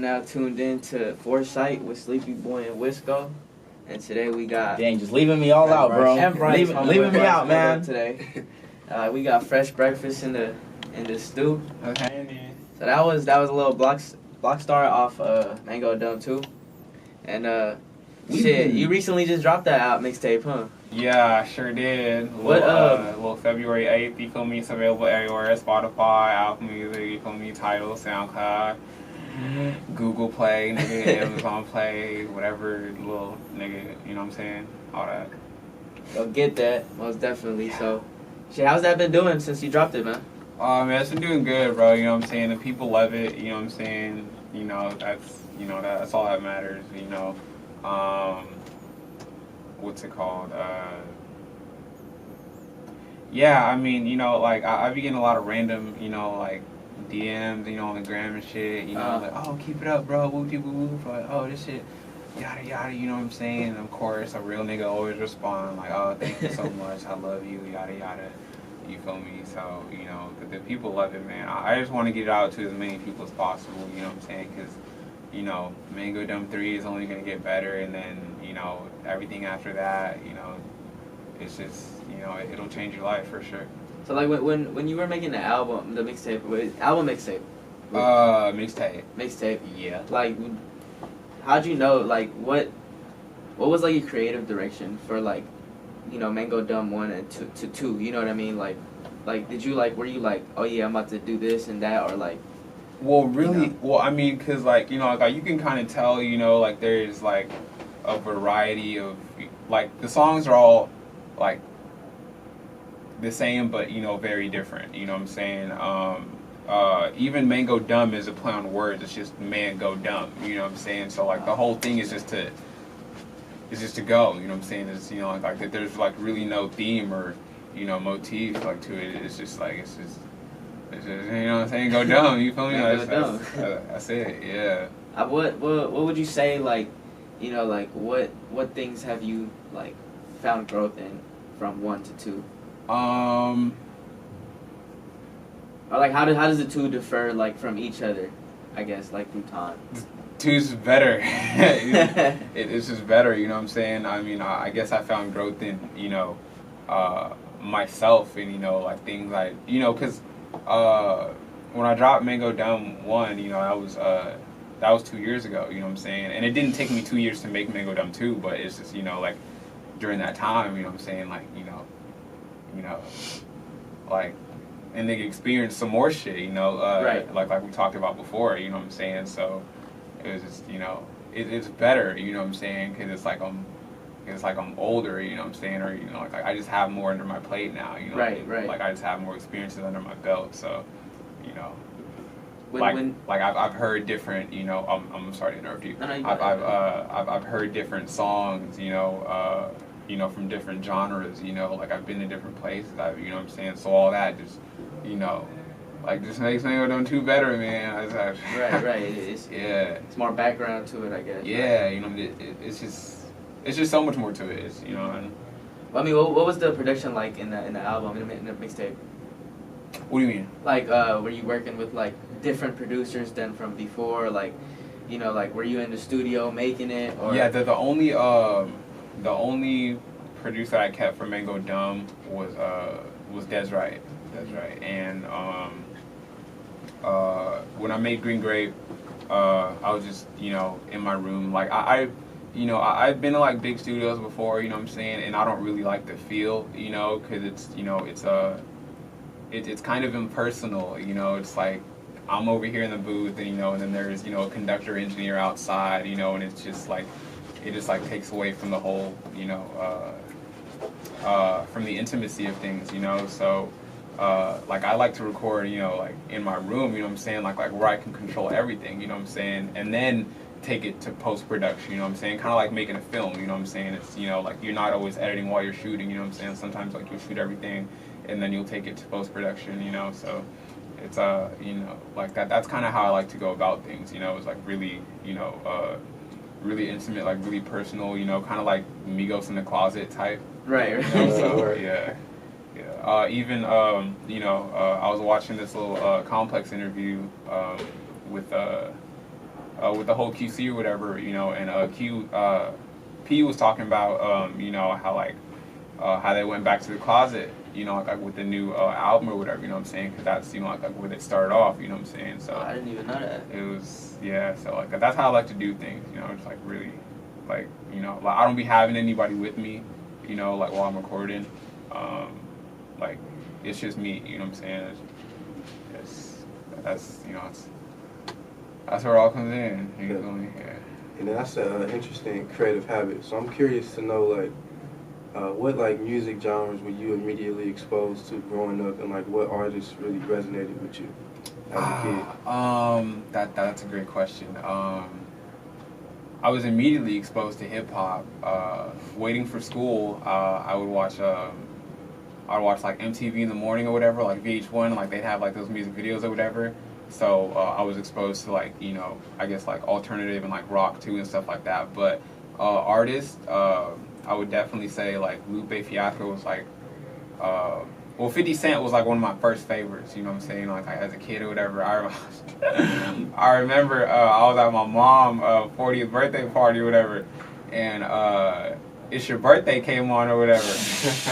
now tuned in to 4sight with Sleepy Boy and Wisco. And today we got... Dang, just leaving me all out, bro. And Bryce leaving me out, man. Today. We got Fresh Breakfast in the stew. Okay, man. So that was a little block star off Mango Dumb 2. And shit, you recently just dropped that out mixtape, huh? Yeah, I sure did. Well, February 8th, you feel me? It's available everywhere. Spotify, Apple Music, you feel me? Tidal, SoundCloud, Google Play, nigga, Amazon Play, whatever, little nigga, you know what I'm saying? All that. Go get that, most definitely. Yeah. So, shit, how's that been doing since you dropped it, man? Man, it's been doing good, bro. You know what I'm saying? The people love it. You know what I'm saying? You know, that's all that matters. You know, what's it called? Yeah, I mean, you know, like I be getting a lot of random, you know, like DMs, you know, on the gram and shit. You know, like, oh, keep it up, bro. Whoop de whoop. Like, oh, this shit, yada yada. You know what I'm saying? And of course, a real nigga always respond like, oh, thank you so much. I love you, yada yada. You feel me? So, you know, the people love it, man. I just want to get it out to as many people as possible, you know what I'm saying? Because, you know, Mango Dumb 3 is only going to get better, and then, you know, everything after that, you know, it's just, you know, it'll change your life for sure. So, like, when you were making the album, the mixtape, mixtape? Mixtape. Yeah. Like, how'd you know, like, what was, like, your creative direction for, like, you know, Mango Dumb 1 and 2, you know what I mean? Like, did you, like, were you, like, oh, yeah, I'm about to do this and that, or, like... Well, really, you know? well, I mean, because, like, you know, like, you can kind of tell, you know, like, there's, like, a variety of, like, the songs are all, like, the same, but, you know, very different, you know what I'm saying? Even Mango Dumb is a play on words, it's just Mango Dumb, you know what I'm saying? So, like, the whole thing is just to go, you know what I'm saying? It's, you know, like there's like really no theme or, you know, motif like to it. It's just like it's just you know what I'm saying? Go dumb, you feel me? That's it, yeah. What would you say, like, you know, like what things have you like found growth in from 1 to 2? Or like how does the 2 differ like from each other? I guess like through time. 2's better. It's just better, you know what I'm saying? I mean, I guess I found growth in, you know, myself and, you know, like things like, you know, because when I dropped Mango Dumb 1, you know, that was 2 years ago, you know what I'm saying? And it didn't take me 2 years to make Mango Dumb 2, but it's just, you know, like during that time, you know what I'm saying? Like, you know, like, and they experienced some more shit, you know, right. like we talked about before, you know what I'm saying? So it was just, you know, it's better, you know what I'm saying? Because it's like I'm older, you know what I'm saying? Or, you know, like I just have more under my plate now, you know? Right. Like I just have more experiences under my belt, so, you know. When I've heard different, you know, I'm sorry to interrupt you. No, I've heard different songs, you know, from different genres, you know, like I've been to different places, you know what I'm saying? So all that just, you know, like just makes Mango Dumb 2 better, man. Right. It's more background to it, I guess. Yeah, you know, it's just so much more to it, it's, you know. And, well, I mean, what was the production like in the album, in the mixtape? What do you mean? Like, were you working with like different producers than from before? Like, you know, like were you in the studio making it? Or? Yeah, the only producer I kept for Mango Dumb was Desright. And when I made Green Grape, I was just, you know, in my room. Like I've been to like big studios before, you know what I'm saying, and I don't really like the feel, you know, because it's, you know, it's kind of impersonal, you know. It's like I'm over here in the booth, and, you know, and then there's, you know, a conductor engineer outside, you know, and it's just like it just like takes away from the whole, you know, from the intimacy of things, you know. So like I like to record, you know, like in my room, you know what I'm saying, like where I can control everything, you know what I'm saying, and then take it to post-production, you know what I'm saying, kind of like making a film, you know what I'm saying. It's, you know, like you're not always editing while you're shooting, you know what I'm saying. Sometimes like you'll shoot everything and then you'll take it to post-production, you know. So it's you know, like that's kind of how I like to go about things, you know. It's like really, you know, really intimate, like really personal, you know, kind of like Migos in the Closet type. Right. You know? So yeah. Even you know, I was watching this little Complex interview with with the whole QC or whatever, you know, and P was talking about, you know, how they went back to the closet, you know, like with the new album or whatever, you know what I'm saying? Because that's, you know, like where it started off, you know what I'm saying? So I didn't even know that. it was, yeah, so like that's how I like to do things, you know, just like really, like, you know, like I don't be having anybody with me, you know, like while I'm recording. Like it's just me, you know what I'm saying? That's you know, that's where it all comes in. You feel me? Yeah. And that's an interesting creative habit. So I'm curious to know, like, what like music genres were you immediately exposed to growing up, and like what artists really resonated with you as a kid? That's a great question. I was immediately exposed to hip hop. Waiting for school, I would watch like MTV in the morning or whatever, like VH1, like they'd have like those music videos or whatever. So I was exposed to like, you know, I guess like alternative and like rock too and stuff like that. But artists, I would definitely say like Lupe Fiasco was like, well, 50 Cent was like one of my first favorites, you know what I'm saying, like as a kid or whatever. I remember I was at my mom's 40th birthday party or whatever, and It's Your Birthday came on or whatever,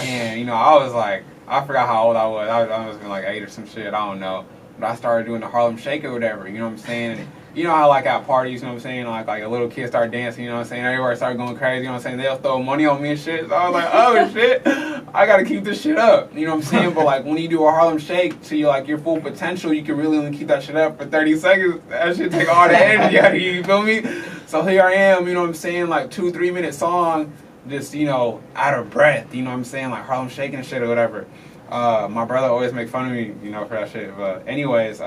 and you know, I was like, I forgot how old I was. I was like 8 or some shit, I don't know. But I started doing the Harlem Shake or whatever, you know what I'm saying? And you know how like at parties, you know what I'm saying, like a little kid start dancing, you know what I'm saying, everybody started going crazy, you know what I'm saying, they'll throw money on me and shit. So I was like, oh shit, I gotta keep this shit up, you know what I'm saying? But like when you do a Harlem Shake to your full potential, you can really only keep that shit up for 30 seconds. That shit take all the energy out of you feel me? So here I am, you know what I'm saying, like 2-3 minute song, just, you know, out of breath, you know what I'm saying, like Harlem Shaking and shit or whatever. My brother always make fun of me, you know, for that shit. But anyways,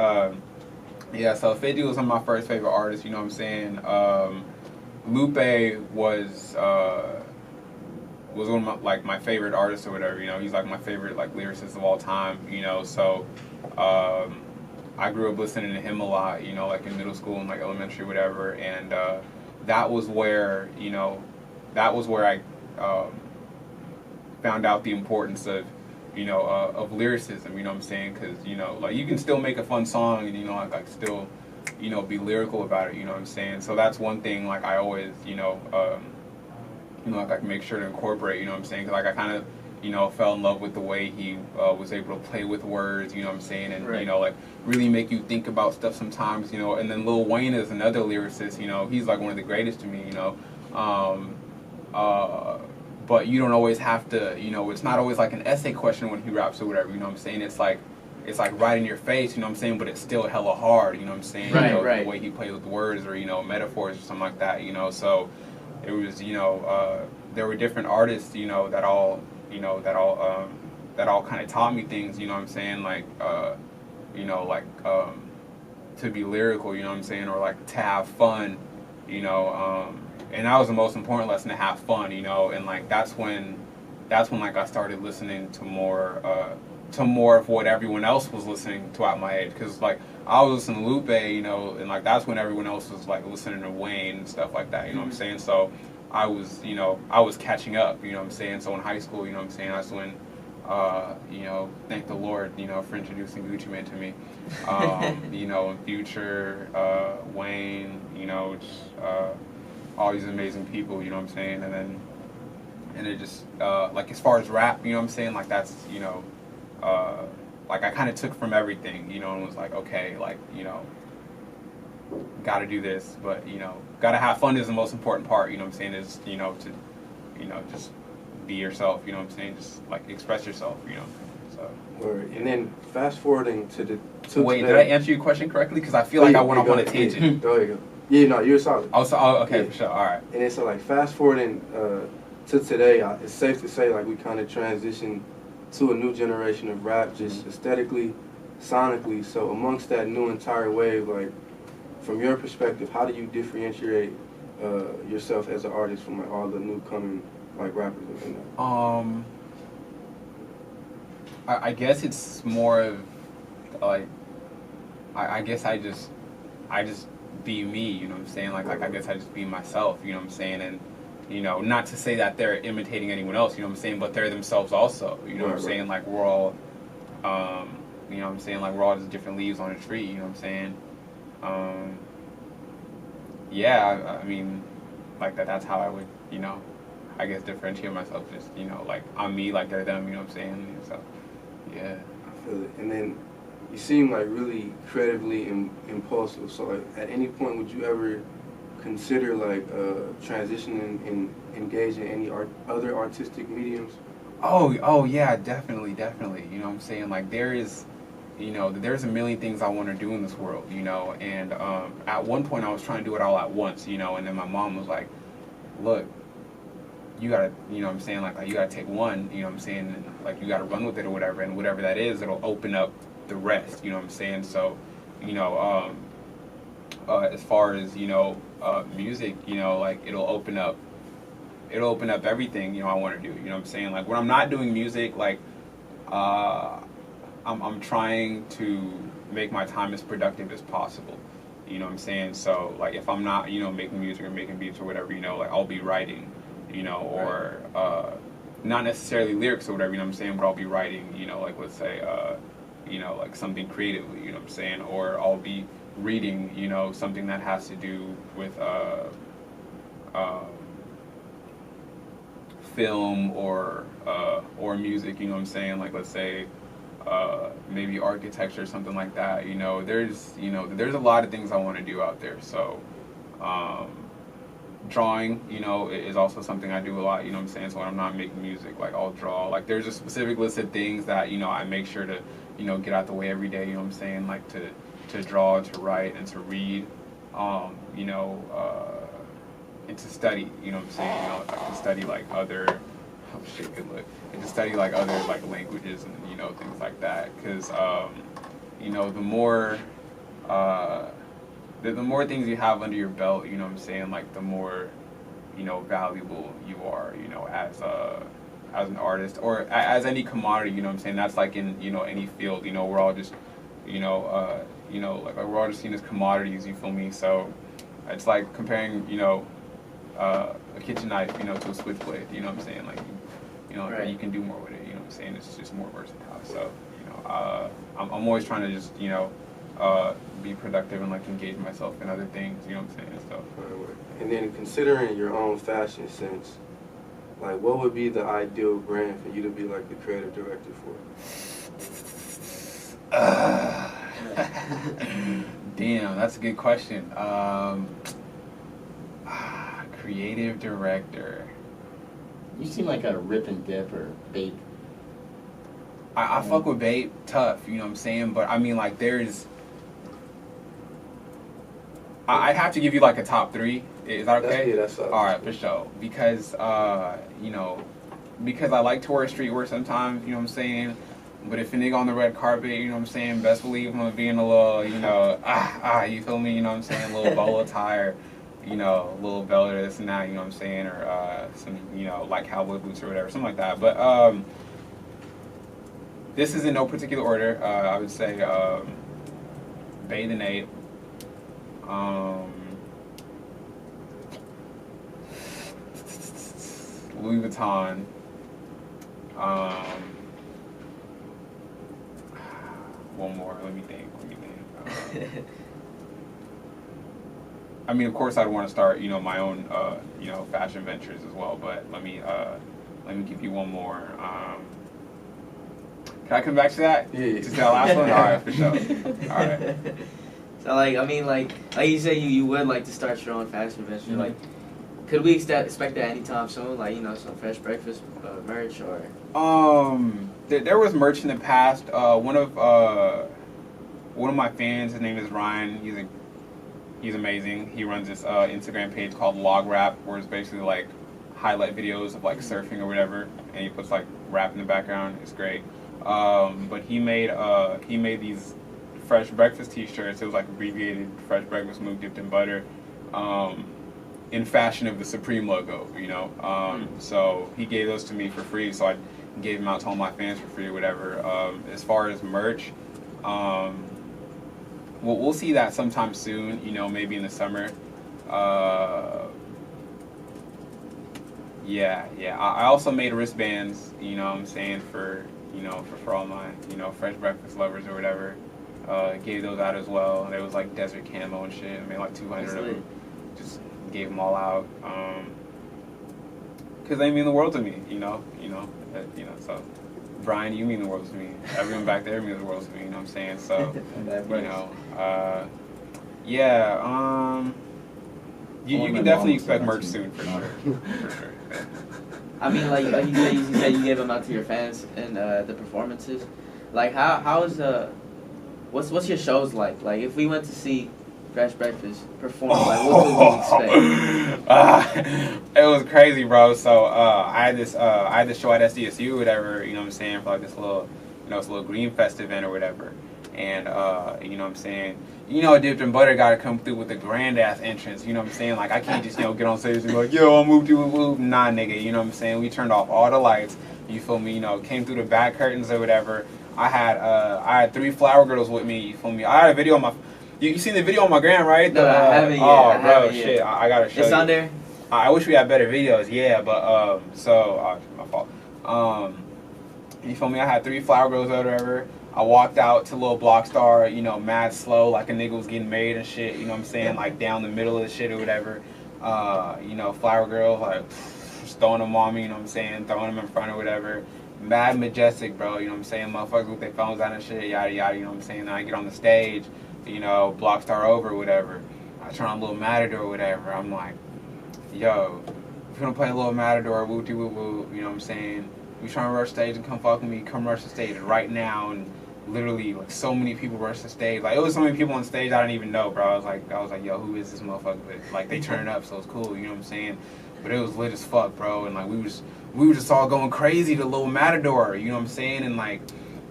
yeah, so 50 was one of my first favorite artists, you know what I'm saying. Lupe was one of my favorite artists or whatever, you know. He's like my favorite like lyricist of all time, you know. So I grew up listening to him a lot, you know, like in middle school and like elementary, whatever. And that was where, you know, I found out the importance of, you know, of lyricism, you know what I'm saying? Because, you know, like you can still make a fun song and, you know, like still, you know, be lyrical about it, you know what I'm saying? So that's one thing, like I always, you know, like I make sure to incorporate, you know what I'm saying? Because like I kind of, you know, fell in love with the way he was able to play with words, you know what I'm saying? And, right. You know, like really make you think about stuff sometimes, you know. And then Lil Wayne is another lyricist, you know. He's like one of the greatest to me, you know. But you don't always have to, you know, it's not always like an essay question when he raps or whatever, you know what I'm saying? It's like right in your face, you know what I'm saying? But it's still hella hard, you know what I'm saying? Right, you know, right. The way he plays with words or, you know, metaphors or something like that, you know. So it was, you know, there were different artists, you know, that all kind of taught me things, you know what I'm saying? Like, you know, like to be lyrical, you know what I'm saying? Or like to have fun, you know, and that was the most important lesson, to have fun, you know. And like that's when like I started listening to more of what everyone else was listening to at my age, because like I was listening to Lupe, you know, and like that's when everyone else was like listening to Wayne and stuff like that, you know what I'm saying? So I was catching up, you know what I'm saying? So in high school, you know what I'm saying, that's when you know, thank the Lord, you know, for introducing Gucci Mane to me. You know, and Future, Wayne, you know, just, all these amazing people, you know what I'm saying? And it just, like as far as rap, you know what I'm saying? Like that's, you know, like I kind of took from everything, you know, and was like, okay, like, you know, gotta do this, but, you know, gotta have fun is the most important part, you know what I'm saying? Is, you know, to, you know, just be yourself, you know what I'm saying? Just like express yourself, you know, so. Word. And then fast forwarding to Wait, today. did I answer your question correctly? Because I feel like I went off on a tangent. Go ahead. Yeah, no, you're solid. Oh, okay, Yeah. for sure, all right. And then so like fast forwarding to today, it's safe to say like we kind of transitioned to a new generation of rap, just aesthetically, sonically. So amongst that new entire wave, like from your perspective, how do you differentiate yourself as an artist from like all the new coming like rappers and that? I guess it's more of like I guess I just be me, you know what I'm saying? Like I guess I just be myself, you know what I'm saying? And you know, not to say that they're imitating anyone else, you know what I'm saying, but they're themselves also, you know what I'm saying? Like we're all you know what I'm saying, like we're all just different leaves on a tree, you know what I'm saying? yeah, I mean, like that's how I would, you know, I guess differentiate myself. Just, you know, like I'm me, like they're them. You know what I'm saying? So, yeah. I feel it. And then you seem like really creatively impulsive. So like, at any point, would you ever consider like transitioning and engaging any other artistic mediums? Oh yeah, definitely. You know what I'm saying? Like there's a million things I want to do in this world, you know, and at one point I was trying to do it all at once, you know, and then my mom was like, look, you gotta, you know what I'm saying, like you gotta take one, you know what I'm saying, and like you gotta run with it or whatever, and whatever that is, it'll open up the rest, you know what I'm saying? So, you know, as far as, you know, music, you know, like it'll open up everything, you know, I want to do, you know what I'm saying? Like when I'm not doing music, like I'm trying to make my time as productive as possible, you know what I'm saying? So like if I'm not, you know, making music or making beats or whatever, you know, like I'll be writing, you know, or not necessarily lyrics or whatever, you know what I'm saying, but I'll be writing, you know, like let's say, you know, like something creatively, you know what I'm saying, or I'll be reading, you know, something that has to do with film or music, you know what I'm saying, like let's say maybe architecture or something like that, you know, there's a lot of things I want to do out there. So drawing, you know, is also something I do a lot, you know what I'm saying, so when I'm not making music, like I'll draw, like there's a specific list of things that, you know, I make sure to, you know, get out the way every day, you know what I'm saying, like to draw, to write, and to read, you know, and to study, you know what I'm saying, you know, like to study like other, oh shit, good look, and to study like other like languages and, you know, things like that, because, you know, the more things you have under your belt, you know what I'm saying, like the more, you know, valuable you are, you know, as an artist or as any commodity, you know what I'm saying, that's like in, you know, any field, you know, we're all just, you know, like we're all just seen as commodities, you feel me? So it's like comparing, you know, a kitchen knife, you know, to a switchblade, you know what I'm saying, like, you know, right. You can do more with it, you know what I'm saying, it's just more versatile. So, you know, I'm always trying to just, you know, be productive and like engage myself in other things, you know what I'm saying, and stuff. And then considering your own fashion sense, like what would be the ideal brand for you to be like the creative director for? Damn, that's a good question. Creative director. You seem like a Rip and Dip or Bait. I fuck with Bait tough, you know what I'm saying, but I mean like there's, I'd have to give you like a top three. Is that okay? That's all right, for sure. Because you know, because I like to wear streetwear sometimes, you know what I'm saying. But if a nigga on the red carpet, you know what I'm saying, best believe I'm gonna be in a little, you know, you feel me, you know what I'm saying, a little bolo tie, or, you know, a little belt or this and that, you know what I'm saying, or some, you know, like cowboy boots or whatever, something like that. But this is in no particular order. I would say Bathe and Ape. Louis Vuitton. One more. Let me think. I mean, of course, I'd want to start, you know, my own, you know, fashion ventures as well. But let me give you one more. Can I come back to that? Yeah. Just that last one. All right, for sure. All right. So like, I mean, like you say, you would like to start your own fashion venture. Mm-hmm. Like, could we expect that anytime soon? Like, you know, some Fresh Breakfast merch or? There was merch in the past. One of my fans, his name is Ryan. He's amazing. He runs this Instagram page called Log Rap, where it's basically like highlight videos of like surfing or whatever, and he puts like rap in the background. It's great. But he made these Fresh Breakfast T-shirts. It was like abbreviated Fresh Breakfast Muk Dipped in butter, in fashion of the Supreme logo, you know. So he gave those to me for free. So I gave them out to all my fans for free or whatever. As far as merch, we'll see that sometime soon. You know, maybe in the summer. Yeah. I also made wristbands. You know what I'm saying, for all my, you know, Fresh Breakfast lovers or whatever. Gave those out as well. It was like desert camo and shit. I made like 200 of them. just gave them all out. Because they mean the world to me, so Brian, you mean the world to me. Everyone back there means the world to me, you know what I'm saying? So, you can definitely expect merch soon, for sure. For sure. I mean, like you said you gave them out to your fans and the performances. Like, how is what's your shows like? Like, if we went to see Fresh Breakfast perform, like, what could we expect? It was crazy, bro. So I had this show at SDSU or whatever, you know what I'm saying, for like this little Green Fest event or whatever. And you know what I'm saying, Dipped and Butter gotta come through with a grand ass entrance, you know what I'm saying? Like, I can't just, get on stage and be like, yo, I'll move to a move. Nah, nigga, you know what I'm saying? We turned off all the lights, you feel me, came through the back curtains or whatever. I had 3 flower girls with me, you feel me? I had a video on my, you seen the video on my gram, right? No, I haven't yet. Oh, bro, shit, I gotta show you. It's on there? I wish we had better videos, yeah, but, my fault. You feel me? I had 3 flower girls or whatever. I walked out to Lil Blockstar, mad slow, like a nigga was getting made and shit, you know what I'm saying? Like, down the middle of the shit or whatever. Flower girls, like, just throwing them on me, you know what I'm saying? Throwing them in front or whatever. Mad majestic, bro, you know what I'm saying? Motherfuckers with their phones out and shit, yada, yada, you know what I'm saying? Then I get on the stage, Blockstar over or whatever. I turn on Lil Matador or whatever. I'm like, yo, if you're gonna play Lil Matador, woo-dee-woo-woo, you know what I'm saying? You trying to rush stage and come fuck with me, come rush the stage right now. And literally, like, so many people rush the stage. Like, it was so many people on stage I didn't even know, bro. I was like, yo, who is this motherfucker? But, like, they turn it up, so it's cool, you know what I'm saying? But it was lit as fuck, bro. And, like, we were just all going crazy to Lil Matador, you know what I'm saying? And, like,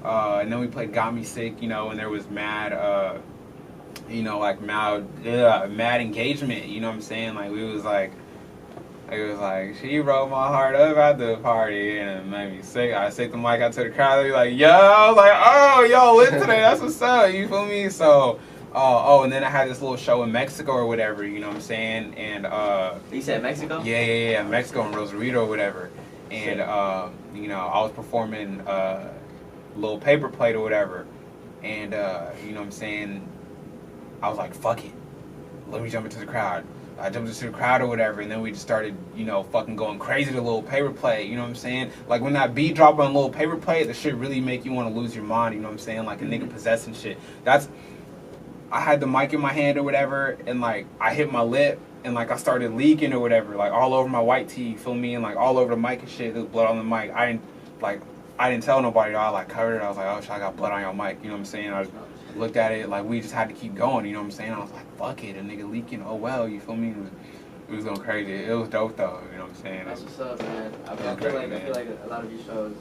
and then we played Got Me Sick, and there was mad engagement, you know what I'm saying? Like, it was like, she wrote my heart up at the party and it made me sick. I take the mic out to the crowd, they be like, yo, I was like, oh, yo, lit today, that's what's up, you feel me? So, and then I had this little show in Mexico or whatever, you know what I'm saying? And, you said Mexico? Yeah, Mexico and Rosarito or whatever. And, I was performing Little Paper Plate or whatever. And, you know what I'm saying? I was like, fuck it. Let me jump into the crowd. I jumped into the crowd or whatever, and then we just started, fucking going crazy to Little Paper Plate, you know what I'm saying? Like, when that beat drop on Little Paper Plate, the shit really make you want to lose your mind, you know what I'm saying? Like, a nigga possessing shit. I had the mic in my hand or whatever, and, like, I hit my lip, and, like, I started leaking or whatever, like, all over my white tee, you feel me? And, like, all over the mic and shit, there was blood on the mic. I didn't tell nobody, I, like, covered it. I was like, oh, shit, I got blood on your mic, you know what I'm saying? I looked at it, like, we just had to keep going, you know what I'm saying? I was like, fuck it, a nigga leaking, oh well, you feel me? It was going crazy. It was dope though, you know what I'm saying? That's what's up, man. I feel like a lot of these shows.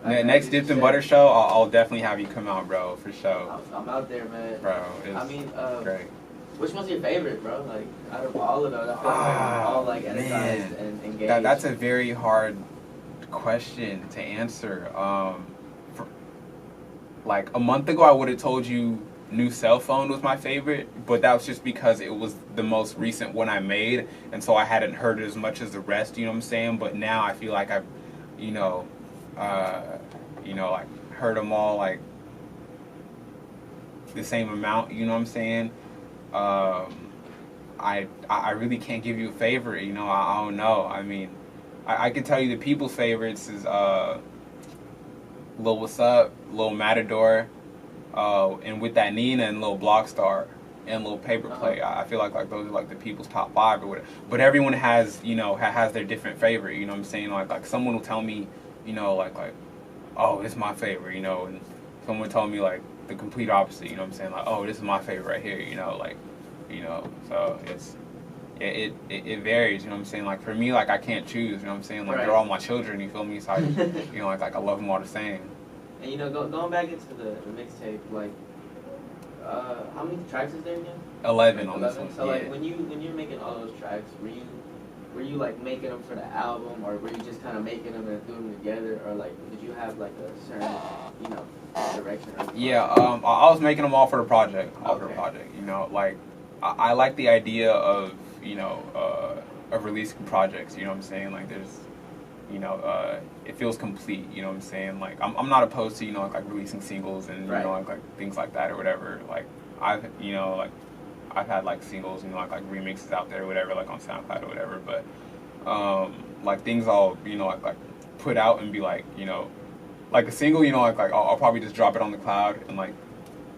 Next Dipped and Butter show, I'll definitely have you come out, bro, for sure. I'm out there, man. Bro, great. Which one's your favorite, bro? Like, out of all of those, I feel like they're all, like, energized and engaged. That's a very hard question to answer. Like, a month ago, I would have told you New Cell Phone was my favorite, but that was just because it was the most recent one I made, and so I hadn't heard it as much as the rest, you know what I'm saying? But now I feel like I've, like, heard them all, like, the same amount, you know what I'm saying? I really can't give you a favorite, I don't know. I mean, I can tell you the people's favorites is, Lil What's Up, Lil Matador, and with that Nina and Lil Blockstar and Lil Paper Plate. I feel like those are like the people's top 5 or whatever. But everyone has has their different favorite. You know what I'm saying? Like someone will tell me, like oh, this is my favorite. And someone told me like the complete opposite. You know what I'm saying? Like, oh, this is my favorite right here. So it varies, you know what I'm saying? Like, for me, like, I can't choose, you know what I'm saying? Like, they're all my children, you feel me? So, I love them all the same. And, going back into the mixtape, like, how many tracks is there again? 11 on this one. So, like, when you're making all those tracks, were you, like, making them for the album, or were you just kind of making them and doing them together, or, like, did you have, like, a certain, direction? Yeah, I was making them all for the project, like, I like the idea of, of releasing projects, you know what I'm saying? Like, there's, it feels complete, you know what I'm saying? Like, I'm not opposed to, like releasing singles and, like things like that or whatever. Like, I've, I've had like singles, you know, like remixes out there or whatever, like on SoundCloud or whatever, but like things I'll, you know, like put out and be like, you know, like a single, you know, like I'll probably just drop it on the cloud and like,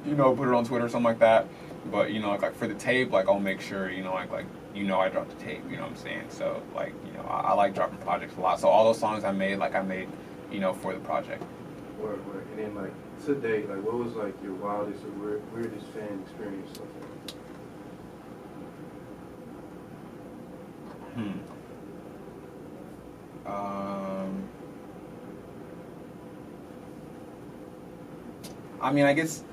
you know, put it on Twitter or something like that. But, you know, like for the tape, like I'll make sure, you know, like you know, I dropped the tape, you know what I'm saying? So like, you know, I like dropping projects a lot. So all those songs I made, you know, for the project. Word. And then like today, like what was like your wildest or weirdest fan experience so far? I mean, I guess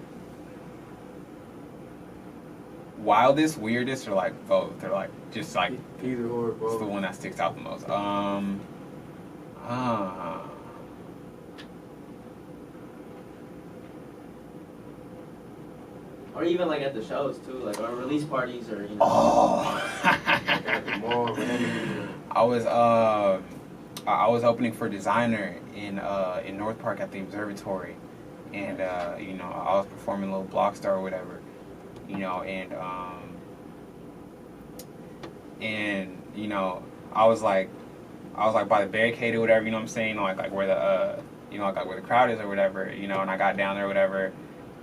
wildest, weirdest, or like both, or like just like Either or both. it's the one that sticks out the most. Or even like at the shows too, like or release parties or you know. Oh. At the mall, randomly. I was opening for Designer in North Park at the Observatory, and you know, I was performing a little block star or whatever, you know, and you know, I was like by the barricade or whatever, you know what I'm saying, like where the you know, like where the crowd is or whatever, you know, and I got down there or whatever,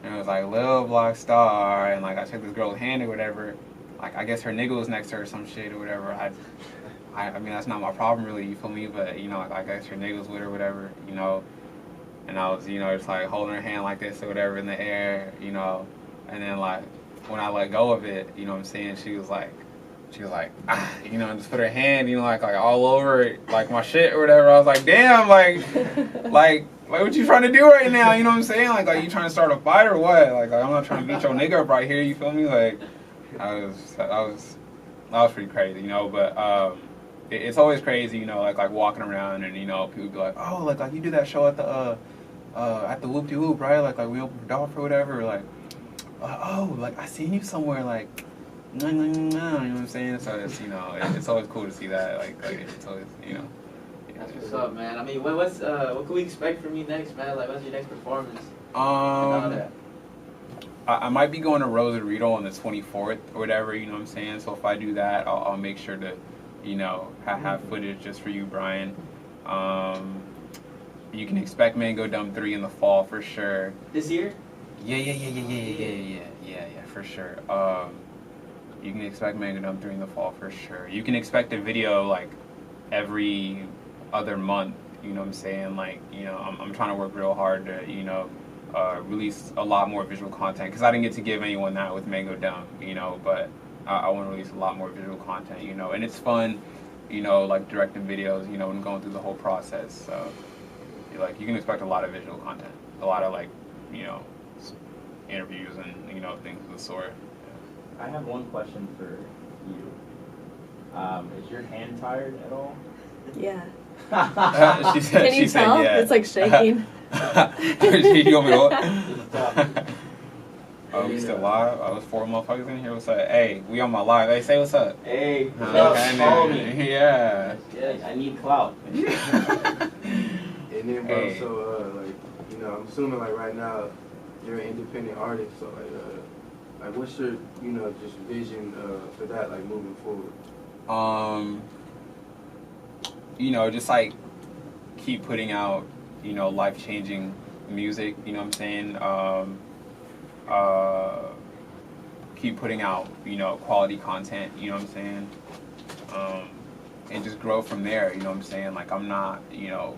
and it was like Lil Block Star, and like I took this girl's hand or whatever, like I guess her nigga was next to her or some shit or whatever. I mean, that's not my problem really, you feel me? But, you know, like I guess her nigga was with her or whatever, you know. And I was, you know, just like holding her hand like this or whatever in the air, you know. And then like when I let go of it, you know what I'm saying, she was like, ah, you know, and just put her hand, you know, like all over like my shit or whatever. I was like, damn, like what you trying to do right now? You know what I'm saying? Like you trying to start a fight or what? Like I'm not trying to beat your nigga up right here. You feel me? Like that was pretty crazy, you know. But it's always crazy, you know, like walking around and you know people be like, oh, like you did that show at the Whoop De Whoop, right? Like we opened for Dolph or whatever. Like oh, like I seen you somewhere, like. You know what I'm saying? So it's, you know, it's always cool to see that. Like it's always, you know. That's what's up, man. I mean, what can we expect from you next, man? Like, what's your next performance? I might be going to Rosarito on the 24th or whatever. You know what I'm saying? So if I do that, I'll make sure to, you know, have footage just for you, Brian. You can expect Mango Dumb 3 in the fall for sure. This year? Yeah, for sure. You can expect Mango Dumb 3 in the fall for sure. You can expect a video like every other month, you know what I'm saying? Like, you know, I'm trying to work real hard to, you know, release a lot more visual content because I didn't get to give anyone that with Mango Dumb, you know, but I want to release a lot more visual content, you know, and it's fun, you know, like directing videos, you know, and going through the whole process. So, like, you can expect a lot of visual content, a lot of like, you know, interviews and, you know, things of the sort. I have one question for you. Is your hand tired at all? Yeah. She said, Can you tell? Yeah. It's like shaking. You want me Stop. Oh, we still live? Oh, there's 4 motherfuckers in here. What's up? Hey, we on my live. Hey, say what's up. Hey, what's Okay, up? Follow me. Yeah. Yes, I need clout. And then, bro, Hey. so, like, you know, I'm assuming, like, right now, you're an independent artist, so, like, what's your, you know, just vision for that, like, moving forward? You know, just, like, keep putting out, you know, life-changing music, you know what I'm saying? Keep putting out, you know, quality content, you know what I'm saying? And just grow from there, you know what I'm saying? Like, I'm not, you know,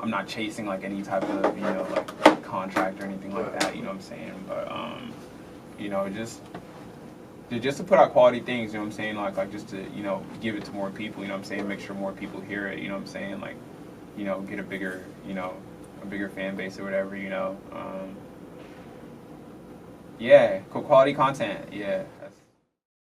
I'm not chasing like any type of, you know, like contract or anything like that, you know what I'm saying? But you know, just to put out quality things, you know what I'm saying? Like just to, you know, give it to more people, you know what I'm saying? Make sure more people hear it, you know what I'm saying? Like, you know, get a bigger fan base or whatever, you know. Yeah, quality content, yeah.